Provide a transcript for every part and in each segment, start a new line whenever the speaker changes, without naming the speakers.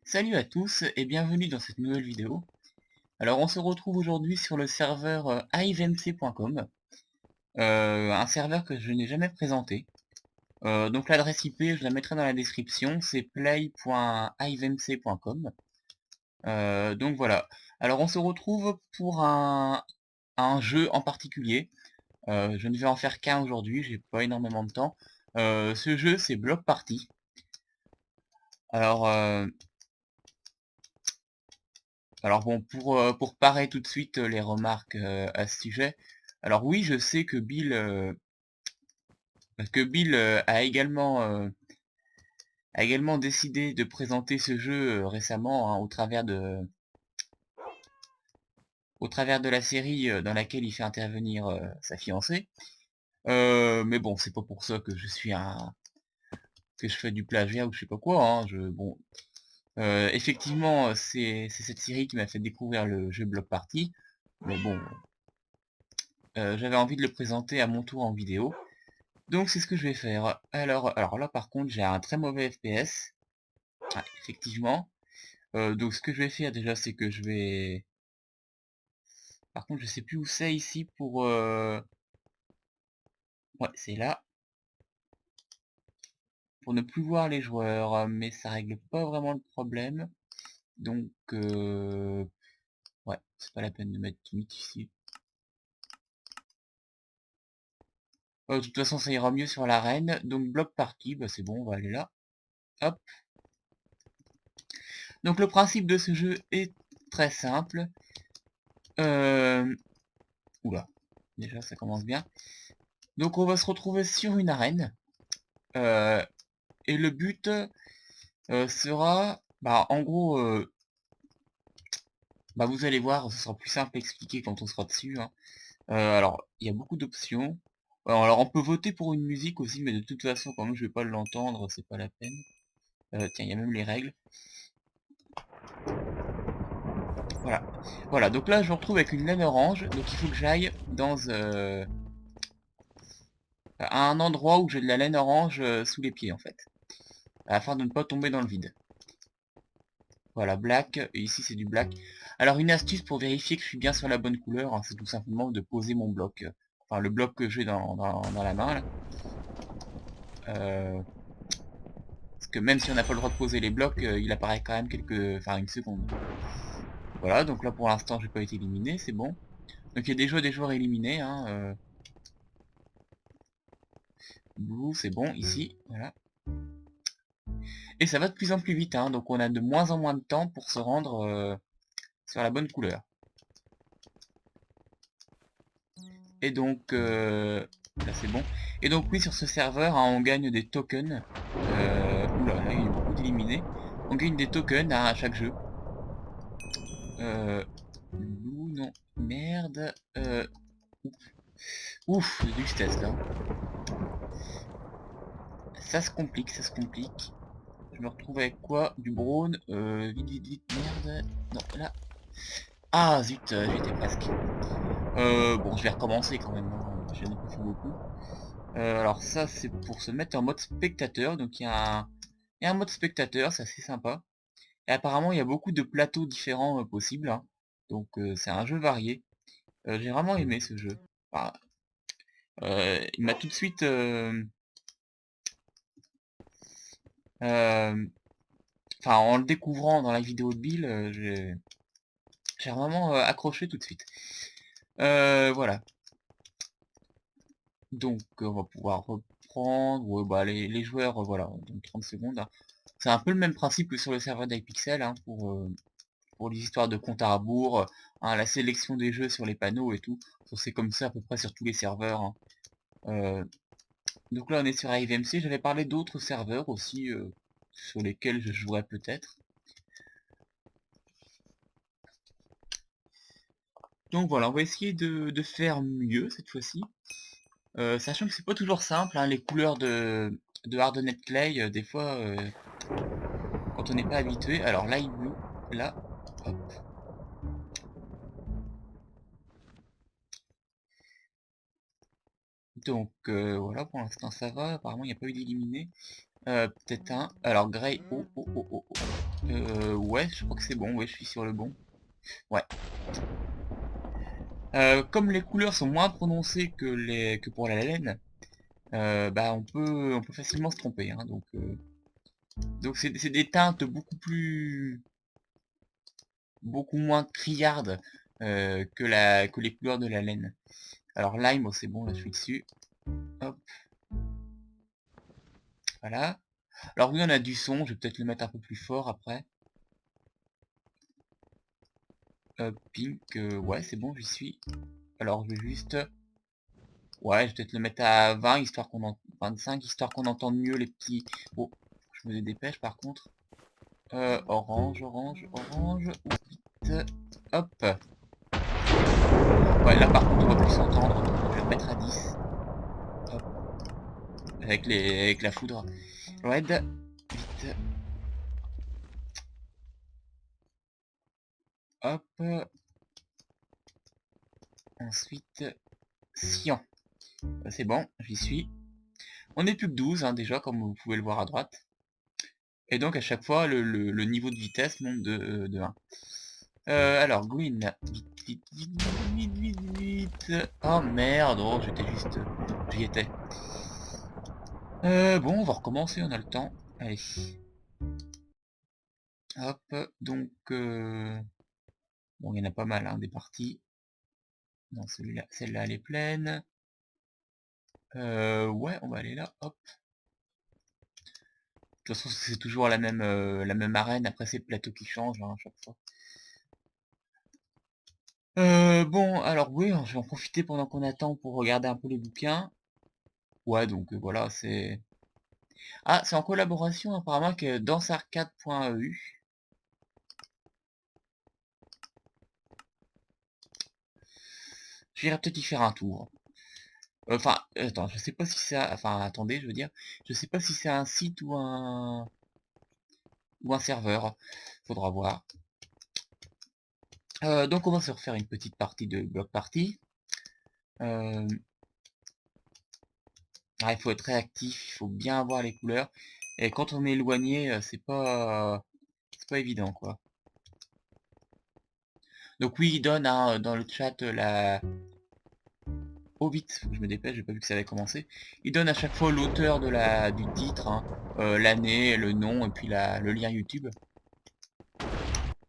Salut à tous et bienvenue dans cette nouvelle vidéo. Alors on se retrouve aujourd'hui sur le serveur hivemc.com, un serveur que je n'ai jamais présenté. Donc l'adresse IP je la mettrai dans la description, c'est play.hivemc.com. Donc voilà. Alors on se retrouve pour un jeu en particulier. Je ne vais en faire qu'un aujourd'hui, j'ai pas énormément de temps. Ce jeu c'est Block Party. Alors Alors bon, pour parer tout de suite les remarques à ce sujet, alors oui, je sais que Bill a également décidé de présenter ce jeu récemment hein, au travers de la série dans laquelle il fait intervenir sa fiancée. Mais bon, c'est pas pour ça que que je fais du plagiat ou je sais pas quoi. Hein, bon, effectivement, c'est cette série qui m'a fait découvrir le jeu Block Party. Mais bon, j'avais envie de le présenter à mon tour en vidéo. Donc c'est ce que je vais faire. Alors là par contre j'ai un très mauvais FPS. Ah, effectivement. Donc ce que je vais faire déjà c'est que je vais... Par contre je sais plus où c'est ici pour... Ouais c'est là. Pour ne plus voir les joueurs. Mais ça règle pas vraiment le problème. Donc ouais, c'est pas la peine de mettre limite ici. De toute façon ça ira mieux sur l'arène. Donc bloc party, bah c'est bon, on va aller là. Hop. Donc le principe de ce jeu est très simple. Oula, déjà ça commence bien. Donc on va se retrouver sur une arène. euh, et le but sera, bah en gros, bah vous allez voir, ce sera plus simple à expliquer quand on sera dessus. Hein. Alors, il y a beaucoup d'options. Alors on peut voter pour une musique aussi, mais de toute façon, quand même je vais pas l'entendre, c'est pas la peine. Tiens, il y a même les règles. Voilà. Voilà, donc là je me retrouve avec une laine orange, donc il faut que j'aille à un endroit où j'ai de la laine orange sous les pieds en fait, afin de ne pas tomber dans le vide. Voilà, black, et ici c'est du black. Alors une astuce pour vérifier que je suis bien sur la bonne couleur, hein, c'est tout simplement de poser mon bloc. Enfin le bloc que j'ai dans la main là. Parce que même si on n'a pas le droit de poser les blocs, il apparaît quand même enfin une seconde. Voilà, donc là pour l'instant j'ai pas été éliminé, c'est bon. Donc il y a déjà des joueurs éliminés, hein. Blue, c'est bon, ici, voilà. Et ça va de plus en plus vite, hein, donc on a de moins en moins de temps pour se rendre sur la bonne couleur. Et donc, là c'est bon. Et donc oui, sur ce serveur, hein, on gagne des tokens. Oula, là il y a eu beaucoup d'éliminés. On gagne des tokens hein, à chaque jeu. Non, merde. Ouf, de justesse là. Ça se complique, ça se complique. Je me retrouve avec quoi? Du brawn. Vite, vite, vite, merde. Non, là. Ah zut, j'étais presque. Bon, je vais recommencer quand même. Hein. J'en ai pas fait beaucoup. Alors ça c'est pour se mettre en mode spectateur, donc il y a un mode spectateur, c'est assez sympa. Et apparemment il y a beaucoup de plateaux différents possibles, hein. Donc c'est un jeu varié. J'ai vraiment aimé ce jeu. Enfin, il m'a tout de suite... enfin en le découvrant dans la vidéo de Bill, j'ai vraiment accroché tout de suite. Voilà. Donc on va pouvoir reprendre. Ouais, bah, les joueurs, voilà, dans 30 secondes. Hein. C'est un peu le même principe que sur le serveur d'iPixel hein, pour les histoires de compte à rebours, hein, la sélection des jeux sur les panneaux et tout. C'est comme ça à peu près sur tous les serveurs. Hein. Donc là on est sur HiveMC, j'avais parlé d'autres serveurs aussi sur lesquels je jouerais peut-être. Donc voilà, on va essayer de faire mieux cette fois-ci. Sachant que c'est pas toujours simple, hein, les couleurs de Hardened Clay, des fois, quand on n'est pas habitué. Alors Light Blue, là, hop. Donc voilà, pour l'instant ça va, apparemment il n'y a pas eu d'éliminé. Peut-être un. Alors Grey, oh, oh, oh, oh, oh. Ouais, je crois que c'est bon, ouais, je suis sur le bon. Ouais. Comme les couleurs sont moins prononcées que pour la laine, bah on peut facilement se tromper, hein, donc c'est des teintes beaucoup moins criardes que les couleurs de la laine. Alors lime, oh, c'est bon, là je suis dessus. Hop, voilà. Alors oui, on a du son, je vais peut-être le mettre un peu plus fort après. Pink, ouais, c'est bon, j'y suis. Alors je vais juste... Ouais, je vais peut-être le mettre à 20, histoire qu'on en... 25, histoire qu'on entende mieux les petits... Bon, je me dépêche par contre. Orange, orange, orange. Vite. Hop. Ouais, là par contre on va plus s'entendre, donc je vais le mettre à 10. Hop. Avec la foudre. Red. Vite. Hop. Ensuite, cyan. C'est bon, j'y suis. On est plus que 12 hein, déjà, comme vous pouvez le voir à droite. Et donc à chaque fois, le niveau de vitesse monte de 1. Alors, green. Vite, vite, vite, vite, vite, vite. Oh merde, oh, j'étais juste... J'y étais. Bon, on va recommencer, on a le temps. Allez. Hop, donc... Bon, il y en a pas mal, hein, des parties. Non, celui-là, celle-là, elle est pleine. Ouais, on va aller là, hop. De toute façon, c'est toujours la même arène. Après, c'est le plateau qui change, hein, à chaque fois. Bon, alors oui, je vais en profiter pendant qu'on attend pour regarder un peu les bouquins. Ouais, donc voilà, c'est... Ah, c'est en collaboration apparemment avec dansarcade.eu. J'irai peut-être y faire un tour. Enfin, attends, je sais pas si c'est... Enfin, attendez, je veux dire. Je sais pas si c'est un site ou un serveur. Faudra voir. Donc on va se refaire une petite partie de bloc party. Euh, Ah, il faut être réactif, il faut bien avoir les couleurs. Et quand on est éloigné, c'est pas évident, quoi. Donc oui, il donne hein, dans le chat la... Oh vite, faut que je me dépêche, j'ai pas vu que ça avait commencé. Il donne à chaque fois l'auteur du titre, hein, l'année, le nom et puis le lien YouTube.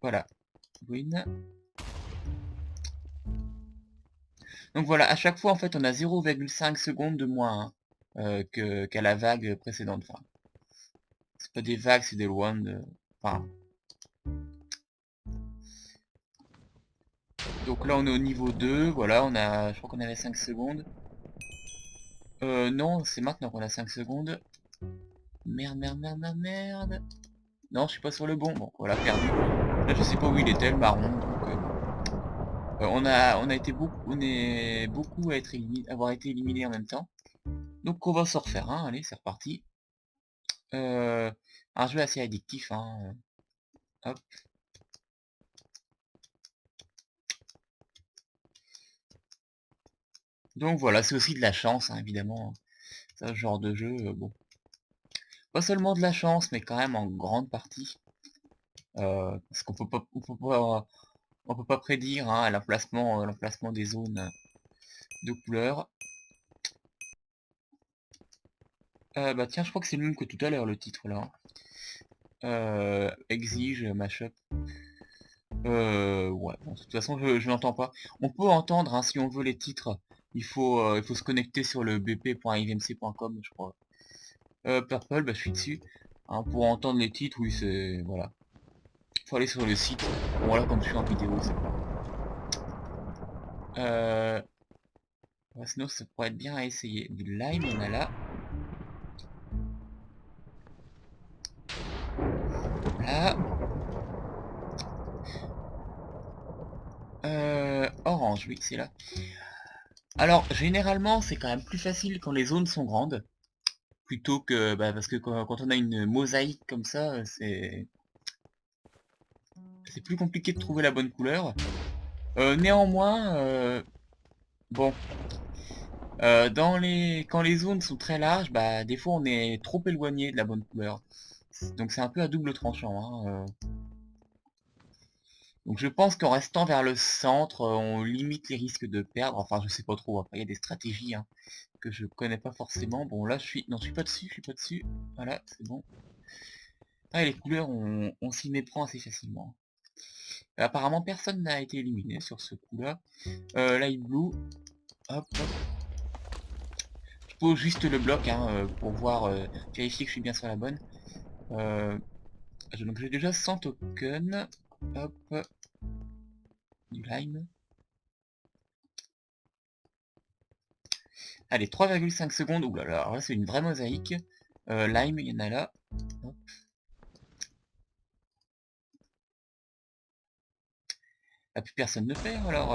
Voilà. Win. Donc voilà, à chaque fois en fait on a 0,5 secondes de moins hein, qu'à la vague précédente. Enfin, c'est pas des vagues, c'est des one. Enfin, donc là on est au niveau 2, voilà, je crois qu'on avait 5 secondes. Non, c'est maintenant qu'on a 5 secondes. Merde, merde, merde, merde, merde. Non, je suis pas sur le bon. Bon, voilà, perdu. Là, je sais pas où il était, le marron. Donc, on est beaucoup à avoir été éliminés en même temps. Donc, on va se refaire, hein. Allez, c'est reparti. Euh, un jeu assez addictif, hein. Hop. Donc voilà, c'est aussi de la chance, hein, évidemment. Ce genre de jeu, bon. Pas seulement de la chance, mais quand même en grande partie. Parce on peut pas prédire hein, l'emplacement des zones de couleurs. Bah tiens, je crois que c'est le même que tout à l'heure le titre là. Exige, mashup. Ouais, bon, de toute façon je n'entends pas. On peut entendre hein, si on veut les titres. Il faut se connecter sur le bp.ivmc.com je crois. Purple, bah je suis dessus. Hein, pour entendre les titres, oui c'est... Voilà. Faut aller sur le site. Bon là comme je suis en vidéo, c'est pas... Ouais, sinon ça pourrait être bien à essayer. Du lime, on a là. Là. Orange, oui, c'est là. Alors, généralement, c'est quand même plus facile quand les zones sont grandes. Plutôt que... Bah, parce que quand on a une mosaïque comme ça, c'est plus compliqué de trouver la bonne couleur. Néanmoins, bon... quand les zones sont très larges, bah, des fois on est trop éloigné de la bonne couleur. Donc c'est un peu à double tranchant, hein. Donc je pense qu'en restant vers le centre, on limite les risques de perdre. Enfin, je sais pas trop. Après, il y a des stratégies hein, que je connais pas forcément. Bon, là, je suis... Non, je suis pas dessus, je suis pas dessus. Voilà, c'est bon. Ah, et les couleurs, on s'y méprend assez facilement. Apparemment, personne n'a été éliminé sur ce coup-là. Light Blue. Hop, hop. Je pose juste le bloc hein, pour voir, vérifier que je suis bien sur la bonne. Donc j'ai déjà 100 tokens. Hop. Du lime. Allez, 3,5 secondes. Ouh là là, alors là c'est une vraie mosaïque. Lime, il y en a là. Hop. Ah, plus personne ne perd alors.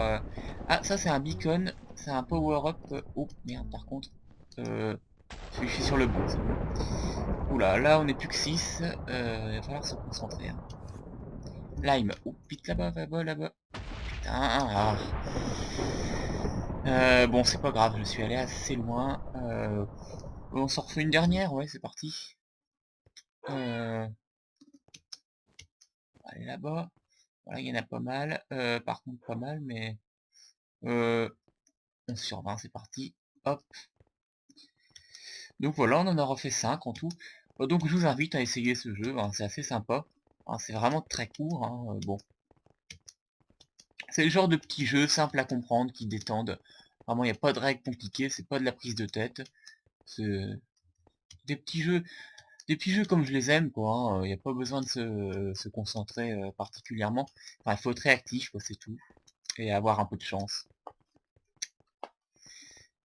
Ah, ça c'est un beacon. C'est un power-up. Oh merde, par contre. Je suis sur le bon, c'est bon. Oula, là on est plus que 6. Il va falloir se concentrer. Hein. Lime. Oh, vite là-bas, là-bas, là-bas. Putain. Ah. Bon, c'est pas grave, je suis allé assez loin. On s'en refait une dernière, ouais, c'est parti. Allez là-bas. Voilà, il y en a pas mal. Par contre, pas mal, mais... 11 sur 20, c'est parti. Hop. Donc voilà, on en a refait 5 en tout. Donc je vous invite à essayer ce jeu, hein, c'est assez sympa. Hein, c'est vraiment très court. Hein, bon. C'est le genre de petits jeux simples à comprendre, qui détendent. Vraiment, il n'y a pas de règles compliquées, c'est pas de la prise de tête. C'est des petits jeux. Des petits jeux comme je les aime, quoi. Il n'y a pas besoin de se concentrer particulièrement. Enfin, il faut être réactif, quoi, c'est tout. Et avoir un peu de chance.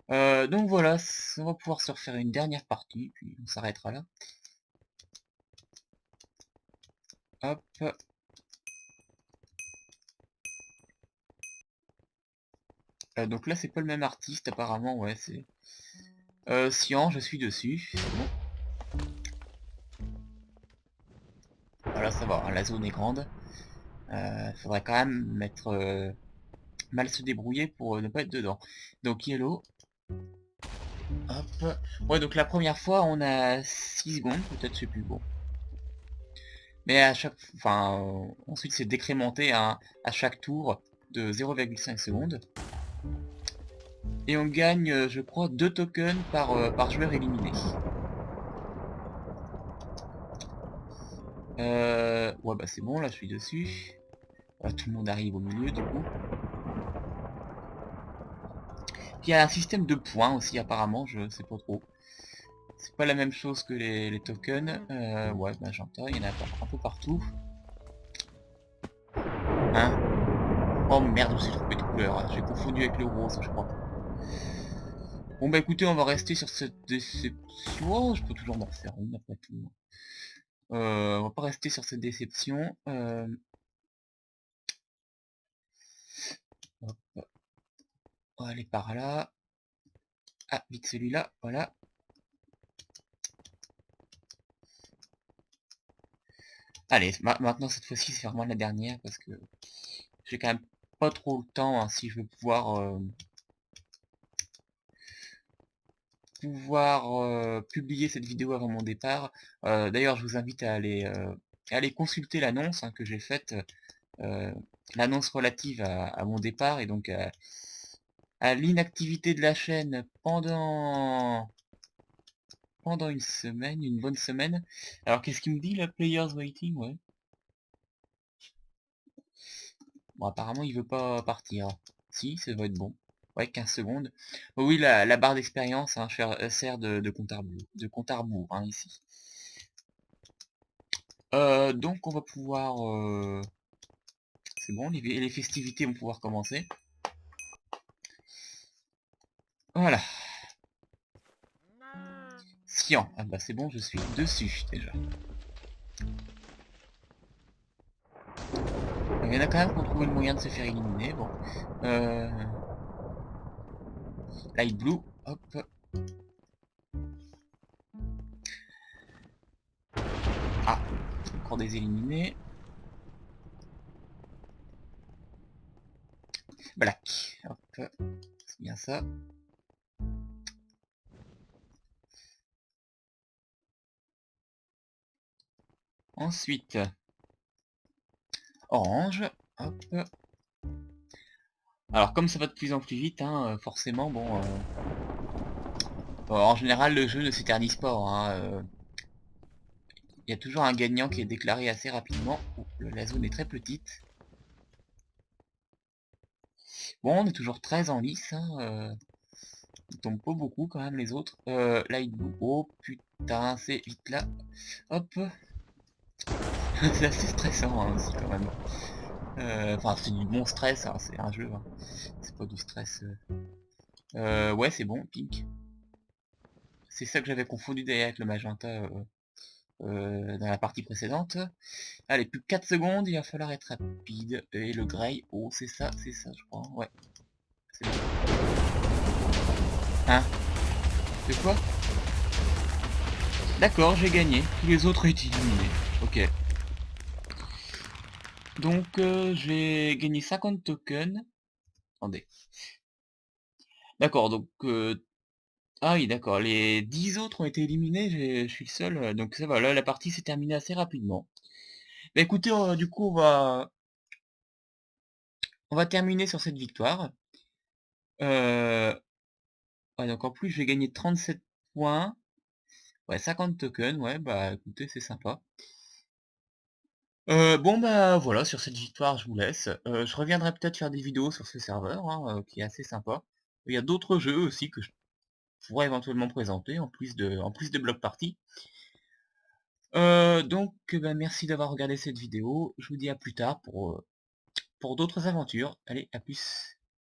Donc voilà, on va pouvoir se refaire une dernière partie, puis on s'arrêtera là. Hop. Donc là, c'est pas le même artiste, apparemment, ouais, c'est... Cyan, je suis dessus. Bon. Voilà, ça va, hein, la zone est grande. Faudrait quand même mal se débrouiller pour ne pas être dedans. Donc Yellow. Hop. Ouais, donc la première fois, on a 6 secondes, peut-être, je sais plus, bon. Mais à chaque... Enfin, ensuite, c'est décrémenté à chaque tour de 0,5 secondes. Et on gagne, je crois, 2 tokens par joueur éliminé. Ouais, bah c'est bon, là, je suis dessus. Tout le monde arrive au milieu, du coup. Puis il y a un système de points aussi, apparemment, je sais pas trop. C'est pas la même chose que les tokens. Ouais, bah j'entends, il y en a un peu partout. Hein? Oh merde, je me suis trompé de couleur. J'ai confondu avec le rose, je crois. Bon bah écoutez, on va rester sur cette déception. Oh, je peux toujours m'en refaire une après tout. On va pas rester sur cette déception. Hop, on va aller par là. Ah, vite celui-là, voilà. Allez, maintenant cette fois-ci c'est vraiment la dernière parce que j'ai quand même pas trop le temps hein, si je veux pouvoir publier cette vidéo avant mon départ. D'ailleurs, je vous invite à aller consulter l'annonce hein, que j'ai faite, l'annonce relative à mon départ et donc à l'inactivité de la chaîne pendant une semaine, une bonne semaine. Alors, qu'est-ce qu'il me dit, la Players Waiting, ouais. Bon, apparemment, il veut pas partir. Si, ça va être bon. Ouais, 15 secondes. Oh oui, la barre d'expérience hein, sert de compte à rebours hein, ici. Donc, on va pouvoir... C'est bon, les festivités vont pouvoir commencer. Voilà. Cyan. Ah bah c'est bon, je suis dessus déjà. Il y en a quand même qui ont trouvé le moyen de se faire éliminer. Bon. Light Blue. Hop. Ah. Encore des éliminés. Black. Hop. C'est bien ça. Ensuite, orange. Hop. Alors comme ça va de plus en plus vite, hein, forcément, bon, en général le jeu ne s'éternise pas, hein, il y a toujours un gagnant qui est déclaré assez rapidement. Oh, la zone est très petite. Bon, on est toujours 13 en lice, hein, ils tombent pas beaucoup quand même les autres. Light blue, oh putain, c'est vite là. Hop. C'est assez stressant hein, aussi quand même. Enfin, c'est du bon stress, hein, c'est un jeu, hein. C'est pas du stress. Ouais, c'est bon, pink. C'est ça que j'avais confondu d'ailleurs avec le magenta dans la partie précédente. Allez, plus que 4 secondes, il va falloir être rapide. Et le grey, oh, c'est ça, je crois. Ouais, c'est bon. Hein? De quoi? D'accord, j'ai gagné. Tous les autres ont été éliminés. Ok. Donc, j'ai gagné 50 tokens. Attendez. D'accord, donc... Ah oui, d'accord. Les 10 autres ont été éliminés, je suis le seul. Donc ça va, là, la partie s'est terminée assez rapidement. Bah écoutez, du coup, on va terminer sur cette victoire. Ouais, donc en plus, j'ai gagné 37 points. Ouais, 50 tokens, ouais, bah écoutez, c'est sympa. Bon bah voilà, sur cette victoire, je vous laisse. Je reviendrai peut-être faire des vidéos sur ce serveur, hein, qui est assez sympa. Il y a d'autres jeux aussi que je pourrais éventuellement présenter, en plus de Block Party. Donc, bah, merci d'avoir regardé cette vidéo. Je vous dis à plus tard pour d'autres aventures. Allez, à plus.